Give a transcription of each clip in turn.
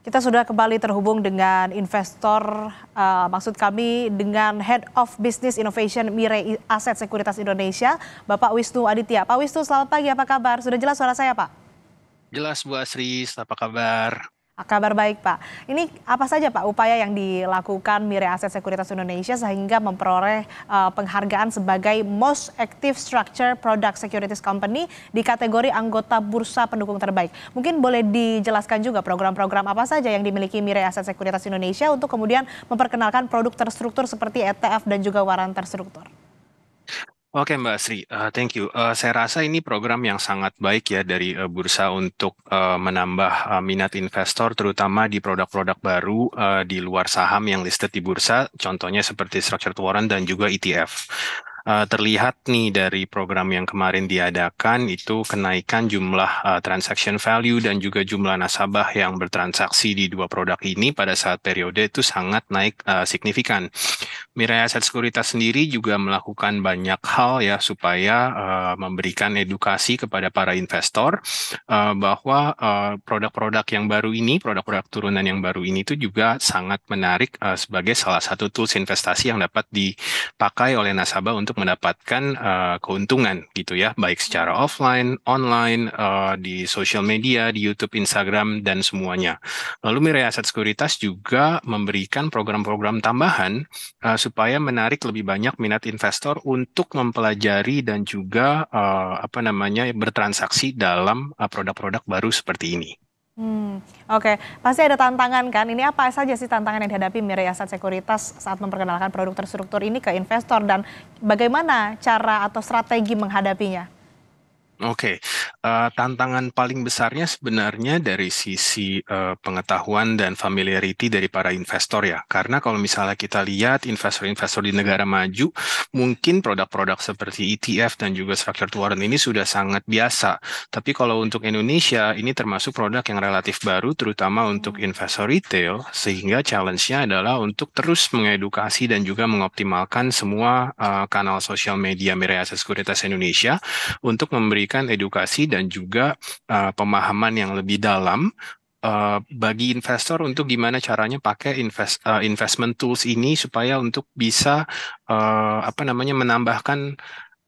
Kita sudah kembali terhubung dengan investor, maksud kami dengan Head of Business Innovation Mirai Aset Sekuritas Indonesia, Bapak Wisnu Aditya. Pak Wisnu, selamat pagi, apa kabar? Sudah jelas suara saya, Pak? Jelas Bu Asri, apa kabar? Kabar baik, Pak. Ini apa saja, Pak, upaya yang dilakukan Mirai Aset Sekuritas Indonesia sehingga memperoleh penghargaan sebagai Most Active Structure Product Securities Company di kategori anggota bursa pendukung terbaik. Mungkin boleh dijelaskan juga program-program apa saja yang dimiliki Mirai Aset Sekuritas Indonesia untuk kemudian memperkenalkan produk terstruktur seperti ETF dan juga waran terstruktur. Oke Mbak Asri, thank you. Saya rasa ini program yang sangat baik ya dari bursa untuk menambah minat investor terutama di produk-produk baru di luar saham yang listed di bursa, contohnya seperti structured warrant dan juga ETF. Terlihat nih dari program yang kemarin diadakan itu kenaikan jumlah transaction value dan juga jumlah nasabah yang bertransaksi di dua produk ini pada saat periode itu sangat naik signifikan. Mirai Aset Sekuritas sendiri juga melakukan banyak hal ya supaya memberikan edukasi kepada para investor bahwa produk-produk yang baru ini, produk-produk turunan yang baru ini itu juga sangat menarik sebagai salah satu tools investasi yang dapat dipakai oleh nasabah untuk mendapatkan keuntungan gitu ya, baik secara offline, online, di social media, di YouTube, Instagram dan semuanya. Lalu Mirai Aset Sekuritas juga memberikan program-program tambahan supaya menarik lebih banyak minat investor untuk mempelajari dan juga bertransaksi dalam produk-produk baru seperti ini. Oke, pasti ada tantangan kan? Ini apa saja sih tantangan yang dihadapi Mirai Aset Sekuritas saat memperkenalkan produk terstruktur ini ke investor dan bagaimana cara atau strategi menghadapinya? Oke, tantangan paling besarnya sebenarnya dari sisi pengetahuan dan familiarity dari para investor ya. Karena kalau misalnya kita lihat investor-investor di negara maju, mungkin produk-produk seperti ETF dan juga structured warrant ini sudah sangat biasa. Tapi kalau untuk Indonesia, ini termasuk produk yang relatif baru, terutama untuk investor retail, sehingga challenge-nya adalah untuk terus mengedukasi dan juga mengoptimalkan semua kanal sosial media Mirai Aset Sekuritas Indonesia untuk memberikan edukasi dan juga pemahaman yang lebih dalam bagi investor untuk gimana caranya pakai investment tools ini supaya untuk bisa menambahkan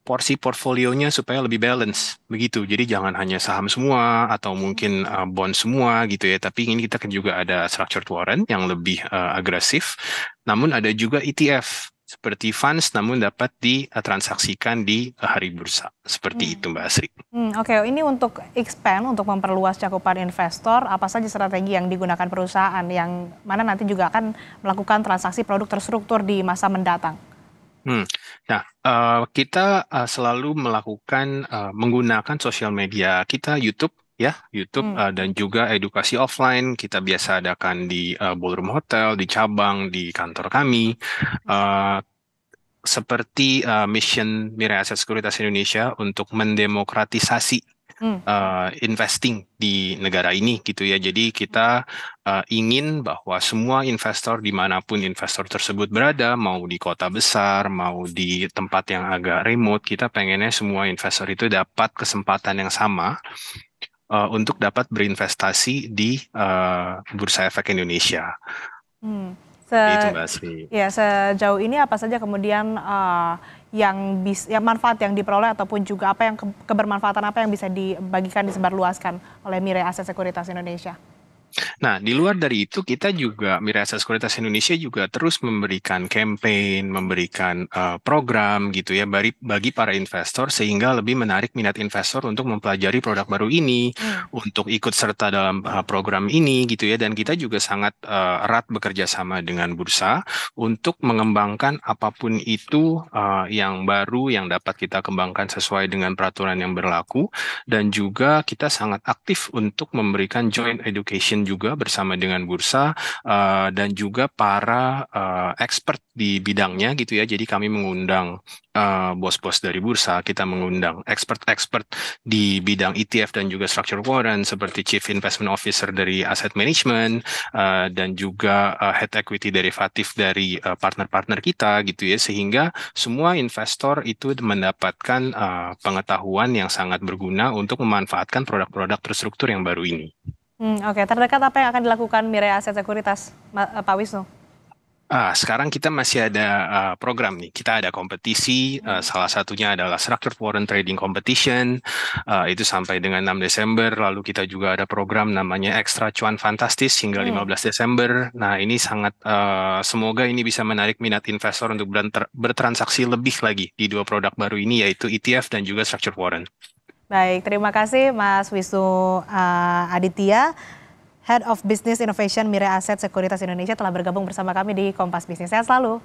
porsi portfolionya supaya lebih balance begitu. Jadi jangan hanya saham semua atau mungkin bond semua gitu ya. Tapi ini kita kan juga ada structured warrant yang lebih agresif. Namun ada juga ETF seperti funds namun dapat ditransaksikan di hari bursa. Seperti itu Mbak Asri. Oke, ini untuk expand, untuk memperluas cakupan investor, apa saja strategi yang digunakan perusahaan yang mana nanti juga akan melakukan transaksi produk terstruktur di masa mendatang? Hmm. Nah, kita selalu melakukan menggunakan sosial media kita YouTube ya, YouTube dan juga edukasi offline kita biasa adakan di ballroom hotel, di cabang, di kantor kami. Uh, Seperti mission Mirai Aset Sekuritas Indonesia untuk mendemokratisasi Hmm. investing di negara ini gitu ya. Jadi kita ingin bahwa semua investor dimanapun investor tersebut berada, mau di kota besar, mau di tempat yang agak remote, kita pengennya semua investor itu dapat kesempatan yang sama untuk dapat berinvestasi di Bursa Efek Indonesia. Hmm. Seperti itu Se Mbak Asri. Ya, sejauh ini apa saja kemudian yang manfaat yang diperoleh ataupun juga apa yang kebermanfaatan apa yang bisa dibagikan disebarluaskan oleh Mirai Aset Sekuritas Indonesia? Nah, di luar dari itu, kita juga, Mirai Aset Sekuritas Indonesia juga terus memberikan campaign, memberikan program gitu ya, bagi para investor sehingga lebih menarik minat investor untuk mempelajari produk baru ini, Hmm. untuk ikut serta dalam program ini gitu ya. Dan kita juga sangat erat bekerja sama dengan bursa untuk mengembangkan apapun itu yang baru yang dapat kita kembangkan sesuai dengan peraturan yang berlaku. Dan juga kita sangat aktif untuk memberikan joint education juga bersama dengan bursa dan juga para expert di bidangnya gitu ya. Jadi kami mengundang bos-bos dari bursa, kita mengundang expert-expert di bidang ETF dan juga structured warrant seperti Chief Investment Officer dari Asset Management dan juga Head Equity Derivatif dari partner-partner kita gitu ya. Sehingga semua investor itu mendapatkan pengetahuan yang sangat berguna untuk memanfaatkan produk-produk terstruktur yang baru ini. Oke, terdekat apa yang akan dilakukan Mirai Aset Sekuritas, Pak Wisnu? Sekarang kita masih ada program nih. Kita ada kompetisi, salah satunya adalah Structured Warrant Trading Competition, itu sampai dengan 6 Desember. Lalu kita juga ada program namanya Extra Cuan Fantastis hingga 15 Desember. Nah, ini sangat, semoga ini bisa menarik minat investor untuk bertransaksi lebih lagi di dua produk baru ini, yaitu ETF dan juga Structured Warrant. Baik, terima kasih Mas Wisnu Aditya, Head of Business Innovation Mirai Aset Sekuritas Indonesia telah bergabung bersama kami di Kompas Bisnis. Sehat selalu.